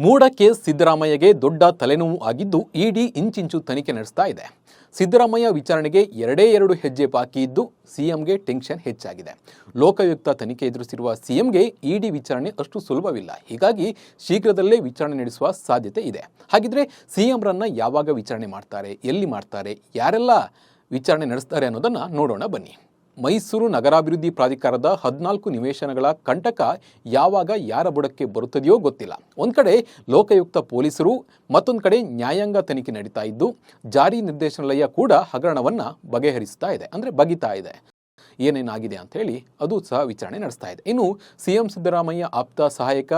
ಮೂಡ case ಸಿದ್ದರಾಮಯ್ಯಗೆ ದೊಡ್ಡ ತಲೆನೋವು ಆಗಿದ್ದು ಇಡಿ ಇಂಚಿಂಚು ತನಿಖೆ ನಡೆಸ್ತಾ ಇದೆ. ಸಿದ್ದರಾಮಯ್ಯ ವಿಚಾರಣೆಗೆ ಎರಡು ಹೆಜ್ಜೆ ಬಾಕಿ ಇದ್ದು ಸಿಎಂಗೆ ಟೆನ್ಷನ್ ಹೆಚ್ಚಾಗಿದೆ. ಲೋಕಾಯುಕ್ತ ತನಿಖೆ ಎದುರಿಸಿರುವ ಸಿಎಂಗೆ ಇಡಿ ವಿಚಾರಣೆ ಅಷ್ಟು ಸುಲಭವಿಲ್ಲ. ಹೀಗಾಗಿ ಶೀಘ್ರದಲ್ಲೇ ವಿಚಾರಣೆ ನಡೆಸುವ ಸಾಧ್ಯತೆ ಇದೆ. ಹಾಗಿದ್ರೆ ಸಿಎಂರನ್ನ ಯಾವಾಗ ವಿಚಾರಣೆ ಮಾಡ್ತಾರೆ, ಎಲ್ಲಿ ಮಾಡ್ತಾರೆ, ಯಾರೆಲ್ಲ ವಿಚಾರಣೆ ನಡೆಸ್ತಾರೆ ಅನ್ನೋದನ್ನ ನೋಡೋಣ ಬನ್ನಿ. ಮೈಸೂರು ನಗರಾಭಿವೃದ್ಧಿ ಪ್ರಾಧಿಕಾರದ 14 ನಿವೇಶನಗಳ ಕಂಟಕ ಯಾವಾಗ ಯಾರ ಬುಡಕ್ಕೆ ಬರುತ್ತದೆಯೋ ಗೊತ್ತಿಲ್ಲ. ಒಂದು ಕಡೆ ಲೋಕಾಯುಕ್ತ ಪೊಲೀಸರು, ಮತ್ತೊಂದು ಕಡೆ ನ್ಯಾಯಾಂಗ ತನಿಖೆ ನಡೀತಾ ಇದ್ದು ಜಾರಿ ನಿರ್ದೇಶನಾಲಯ ಕೂಡ ಹಗರಣವನ್ನು ಬಗೆಹರಿಸ್ತಾ ಇದೆ, ಅಂದರೆ ಬಗಿತಾ ಇದೆ. ಏನೇನಾಗಿದೆ ಅಂತ ಹೇಳಿ ಅದು ಸಹ ವಿಚಾರಣೆ ನಡೆಸ್ತಾ ಇದೆ. ಇನ್ನು ಸಿಎಂ ಸಿದ್ದರಾಮಯ್ಯ ಆಪ್ತ ಸಹಾಯಕ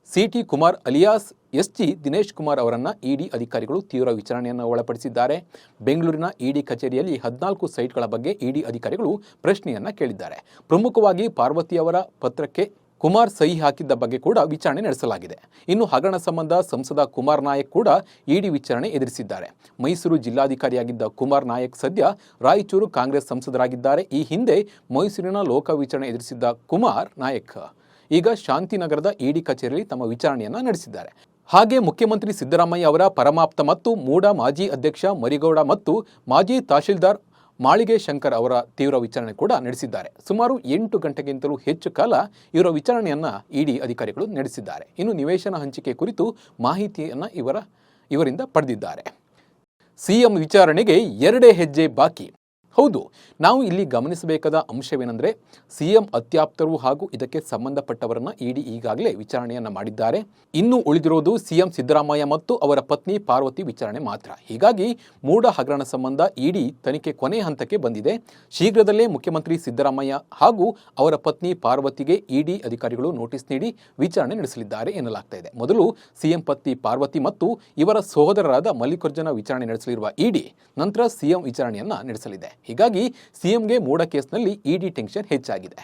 CT Kumar alias SG Dinesh Kumar ಅವರನ್ನು ಇಡಿ ಅಧಿಕಾರಿಗಳು ತೀವ್ರ ವಿಚಾರಣೆಯನ್ನು ಒಳಪಡಿಸಿದ್ದಾರೆ. ಬೆಂಗಳೂರಿನ ಇಡಿ ಕಚೇರಿಯಲ್ಲಿ 14 ಸೈಟ್ಗಳ ಬಗ್ಗೆ ಇಡಿ ಅಧಿಕಾರಿಗಳು ಪ್ರಶ್ನೆಯನ್ನು ಕೇಳಿದ್ದಾರೆ. ಪ್ರಮುಖವಾಗಿ ಪಾರ್ವತಿ ಅವರ ಪತ್ರಕ್ಕೆ ಕುಮಾರ್ ಸಹಿ ಹಾಕಿದ್ದ ಬಗ್ಗೆ ಕೂಡ ವಿಚಾರಣೆ ನಡೆಸಲಾಗಿದೆ. ಇನ್ನು ಹಗರಣ ಸಂಬಂಧ ಸಂಸದ ಕುಮಾರ್ ನಾಯಕ್ ಕೂಡ ಇಡಿ ವಿಚಾರಣೆ ಎದುರಿಸಿದ್ದಾರೆ. ಮೈಸೂರು ಜಿಲ್ಲಾಧಿಕಾರಿಯಾಗಿದ್ದ ಕುಮಾರ್ ನಾಯಕ್ ಸದ್ಯ ರಾಯಚೂರು ಕಾಂಗ್ರೆಸ್ ಸಂಸದರಾಗಿದ್ದಾರೆ. ಈ ಹಿಂದೆ ಮೈಸೂರಿನ ಲೋಕ ವಿಚಾರಣೆ ಎದುರಿಸಿದ್ದ ಕುಮಾರ್ ನಾಯಕ್ ಈಗ ಶಾಂತಿನಗರದ ಇಡಿ ಕಚೇರಿಯಲ್ಲಿ ತಮ್ಮ ವಿಚಾರಣೆಯನ್ನು ನಡೆಸಿದ್ದಾರೆ. ಹಾಗೆ ಮುಖ್ಯಮಂತ್ರಿ ಸಿದ್ದರಾಮಯ್ಯ ಅವರ ಪರಮಾಪ್ತ ಮತ್ತು ಮೂಡ ಮಾಜಿ ಅಧ್ಯಕ್ಷ ಮರಿಗೌಡ ಮತ್ತು ಮಾಜಿ ತಹಶೀಲ್ದಾರ್ ಮಾಳಿಗೆ ಶಂಕರ್ ಅವರ ತೀವ್ರ ವಿಚಾರಣೆ ಕೂಡ ನಡೆಸಿದ್ದಾರೆ. ಸುಮಾರು 8 ಗಂಟೆಗಿಂತಲೂ ಹೆಚ್ಚು ಕಾಲ ಇವರ ವಿಚಾರಣೆಯನ್ನು ಇಡಿ ಅಧಿಕಾರಿಗಳು ನಡೆಸಿದ್ದಾರೆ. ಇನ್ನು ನಿವೇಶನ ಹಂಚಿಕೆ ಕುರಿತು ಮಾಹಿತಿಯನ್ನು ಇವರಿಂದ ಪಡೆದಿದ್ದಾರೆ. ಸಿಎಂ ವಿಚಾರಣೆಗೆ 2 ಹೆಜ್ಜೆ ಬಾಕಿ. ಹೌದು, ನಾವು ಇಲ್ಲಿ ಗಮನಿಸಬೇಕಾದ ಅಂಶವೇನೆಂದರೆ ಸಿಎಂ ಅತ್ಯಾಪ್ತರು ಹಾಗೂ ಇದಕ್ಕೆ ಸಂಬಂಧಪಟ್ಟವರನ್ನ ಇಡಿ ಈಗಾಗಲೇ ವಿಚಾರಣೆಯನ್ನು ಮಾಡಿದ್ದಾರೆ. ಇನ್ನು ಉಳಿದಿರೋದು ಸಿಎಂ ಸಿದ್ದರಾಮಯ್ಯ ಮತ್ತು ಅವರ ಪತ್ನಿ ಪಾರ್ವತಿ ವಿಚಾರಣೆ ಮಾತ್ರ. ಹೀಗಾಗಿ ಮೂಡ ಹಗರಣ ಸಂಬಂಧ ಇಡಿ ತನಿಖೆ ಕೊನೆ ಹಂತಕ್ಕೆ ಬಂದಿದೆ. ಶೀಘ್ರದಲ್ಲೇ ಮುಖ್ಯಮಂತ್ರಿ ಸಿದ್ದರಾಮಯ್ಯ ಹಾಗೂ ಅವರ ಪತ್ನಿ ಪಾರ್ವತಿಗೆ ಇಡಿ ಅಧಿಕಾರಿಗಳು ನೋಟಿಸ್ ನೀಡಿ ವಿಚಾರಣೆ ನಡೆಸಲಿದ್ದಾರೆ ಎನ್ನಲಾಗ್ತಾ ಇದೆ. ಮೊದಲು ಸಿಎಂ ಪತ್ನಿ ಪಾರ್ವತಿ ಮತ್ತು ಇವರ ಸಹೋದರರಾದ ಮಲ್ಲಿಕಾರ್ಜುನ ವಿಚಾರಣೆ ನಡೆಸಲಿರುವ ಇಡಿ ನಂತರ ಸಿಎಂ ವಿಚಾರಣೆಯನ್ನ ನಡೆಸಲಿದೆ. ಹೀಗಾಗಿ ಸಿಎಂಗೆ ಮೂಡ ಕೇಸ್ನಲ್ಲಿ ಇಡಿ ಟೆನ್ಷನ್ ಹೆಚ್ಚಾಗಿದೆ.